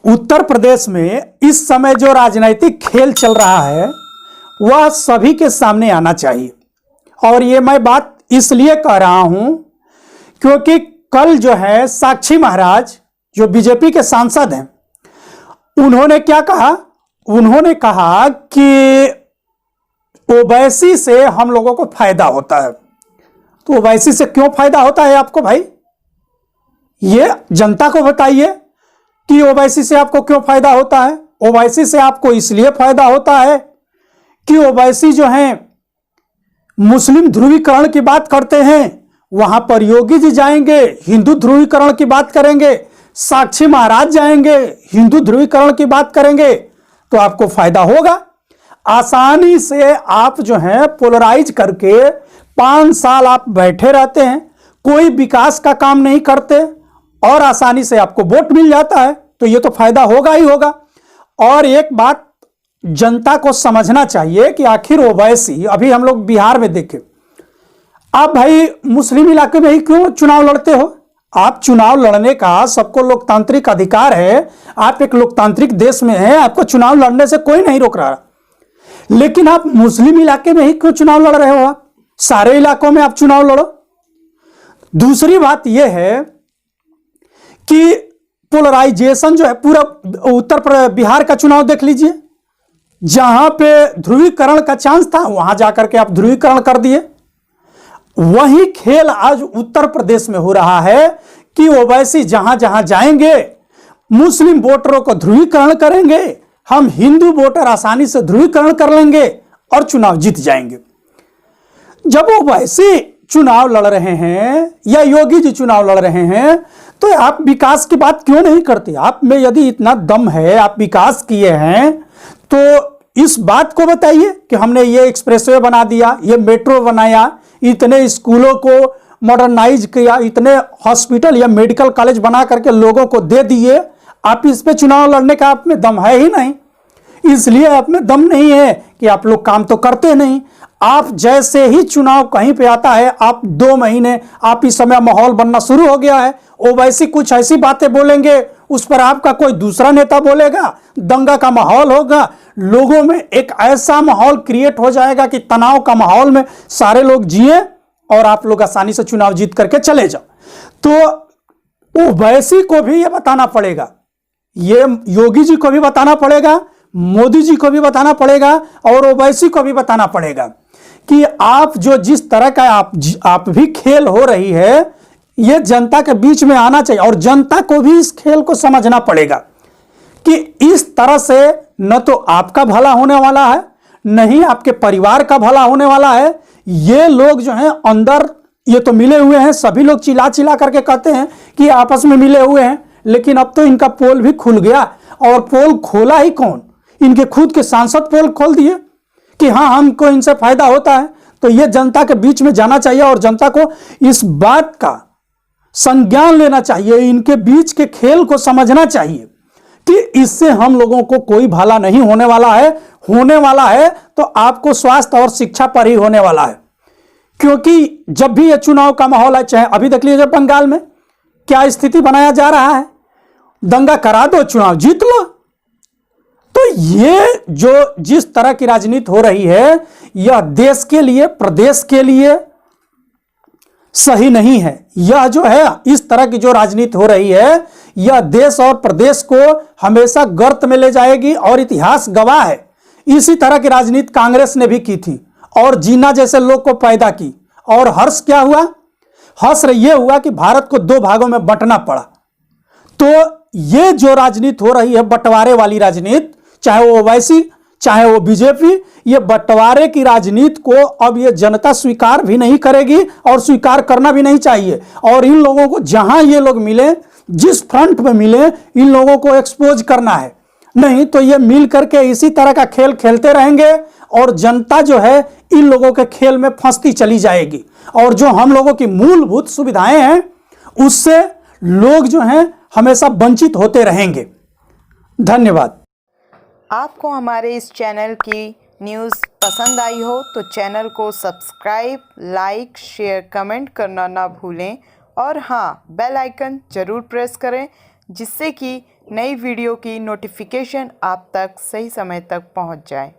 उत्तर प्रदेश में इस समय जो राजनीतिक खेल चल रहा है वह सभी के सामने आना चाहिए। और ये मैं बात इसलिए कह रहा हूं क्योंकि कल जो है साक्षी महाराज जो बीजेपी के सांसद हैं, उन्होंने क्या कहा? उन्होंने कहा कि ओवैसी से हम लोगों को फायदा होता है। तो ओवैसी से क्यों फायदा होता है आपको भाई? ये जनता को बताइए कि ओवैसी से आपको क्यों फायदा होता है। ओवैसी से आपको इसलिए फायदा होता है कि ओवैसी जो हैं मुस्लिम ध्रुवीकरण की बात करते हैं। वहां पर योगी जी जाएंगे, हिंदू ध्रुवीकरण की बात करेंगे, साक्षी महाराज जाएंगे, हिंदू ध्रुवीकरण की बात करेंगे, तो आपको फायदा होगा। आसानी से आप जो है पोलराइज करके 5 साल आप बैठे रहते हैं, कोई विकास का काम नहीं करते और आसानी से आपको वोट मिल जाता है, तो ये तो फायदा होगा ही होगा। और एक बात जनता को समझना चाहिए कि आखिर ओवैसी, अभी हम लोग बिहार में देखें, आप भाई मुस्लिम इलाके में ही क्यों चुनाव लड़ते हो? आप चुनाव लड़ने का सबको लोकतांत्रिक अधिकार है, आप एक लोकतांत्रिक देश में हैं, आपको चुनाव लड़ने से कोई नहीं रोक रहा। लेकिन आप मुस्लिम इलाके में ही क्यों चुनाव लड़ रहे हो? आप सारे इलाकों में आप चुनाव लड़ो। दूसरी बात यह है कि पोलराइजेशन जो है, पूरा उत्तर बिहार का चुनाव देख लीजिए, जहां पे ध्रुवीकरण का चांस था वहां जाकर के आप ध्रुवीकरण कर दिए। वही खेल आज उत्तर प्रदेश में हो रहा है कि ओवैसी जहां जहां जाएंगे मुस्लिम वोटरों को ध्रुवीकरण करेंगे, हम हिंदू वोटर आसानी से ध्रुवीकरण कर लेंगे और चुनाव जीत जाएंगे। जब ओवैसी चुनाव लड़ रहे हैं या योगी जी चुनाव लड़ रहे हैं, तो आप विकास की बात क्यों नहीं करते? आप में यदि इतना दम है, आप विकास किए हैं, तो इस बात को बताइए कि हमने ये एक्सप्रेसवे बना दिया, ये मेट्रो बनाया, इतने स्कूलों को मॉडर्नाइज किया, इतने हॉस्पिटल या मेडिकल कॉलेज बना करके लोगों को दे दिए। आप इस पे चुनाव लड़ने का आप में दम है ही नहीं, इसलिए आप में दम नहीं है कि आप लोग काम तो करते नहीं। आप जैसे ही चुनाव कहीं पे आता है, आप 2 महीने, आप इस समय माहौल बनना शुरू हो गया है, ओवैसी कुछ ऐसी बातें बोलेंगे, उस पर आपका कोई दूसरा नेता बोलेगा, दंगा का माहौल होगा, लोगों में एक ऐसा माहौल क्रिएट हो जाएगा कि तनाव का माहौल में सारे लोग जिए और आप लोग आसानी से चुनाव जीत करके चले जाओ। तो ओवैसी को भी ये बताना पड़ेगा, ये योगी जी को भी बताना पड़ेगा, मोदी जी को भी बताना पड़ेगा और ओवैसी को भी बताना पड़ेगा कि आप जो जिस तरह का आप भी खेल हो रही है, ये जनता के बीच में आना चाहिए। और जनता को भी इस खेल को समझना पड़ेगा कि इस तरह से न तो आपका भला होने वाला है, न ही आपके परिवार का भला होने वाला है। ये लोग जो हैं अंदर, ये तो मिले हुए हैं, सभी लोग चिल्ला चिल्ला करके कहते हैं कि आपस में मिले हुए हैं, लेकिन अब तो इनका पोल भी खुल गया। और पोल खोला ही कौन? इनके खुद के सांसद पोल खोल दिए कि हाँ, हमको इनसे फायदा होता है। तो ये जनता के बीच में जाना चाहिए और जनता को इस बात का संज्ञान लेना चाहिए, इनके बीच के खेल को समझना चाहिए कि इससे हम लोगों को कोई भला नहीं होने वाला है। होने वाला है तो आपको स्वास्थ्य और शिक्षा पर ही होने वाला है। क्योंकि जब भी ये चुनाव का माहौल है, चाहे अभी देख लीजिए बंगाल में क्या स्थिति बनाया जा रहा है, दंगा करा दो, चुनाव जीत लो। तो ये जो जिस तरह की राजनीति हो रही है, यह देश के लिए, प्रदेश के लिए सही नहीं है। यह जो है, इस तरह की जो राजनीति हो रही है, यह देश और प्रदेश को हमेशा गर्त में ले जाएगी। और इतिहास गवाह है, इसी तरह की राजनीति कांग्रेस ने भी की थी और जीना जैसे लोग को पैदा की। और हर्ष क्या हुआ? हर्ष यह हुआ कि भारत को 2 भागों में बंटना पड़ा। तो ये जो राजनीति हो रही है, बंटवारे वाली राजनीति, चाहे वो ओवैसी चाहे वो बीजेपी, ये बंटवारे की राजनीति को अब ये जनता स्वीकार भी नहीं करेगी और स्वीकार करना भी नहीं चाहिए। और इन लोगों को जहां ये लोग मिले, जिस फ्रंट पे मिले, इन लोगों को एक्सपोज करना है। नहीं तो ये मिल करके इसी तरह का खेल खेलते रहेंगे और जनता जो है इन लोगों के खेल में फंसती चली जाएगी। और जो हम लोगों की मूलभूत सुविधाएं हैं, उससे लोग जो हैं हमेशा वंचित होते रहेंगे। धन्यवाद। आपको हमारे इस चैनल की न्यूज़ पसंद आई हो तो चैनल को सब्सक्राइब, लाइक, शेयर, कमेंट करना ना भूलें। और हाँ, बेल आइकन ज़रूर प्रेस करें, जिससे कि नई वीडियो की नोटिफिकेशन आप तक सही समय तक पहुंच जाए।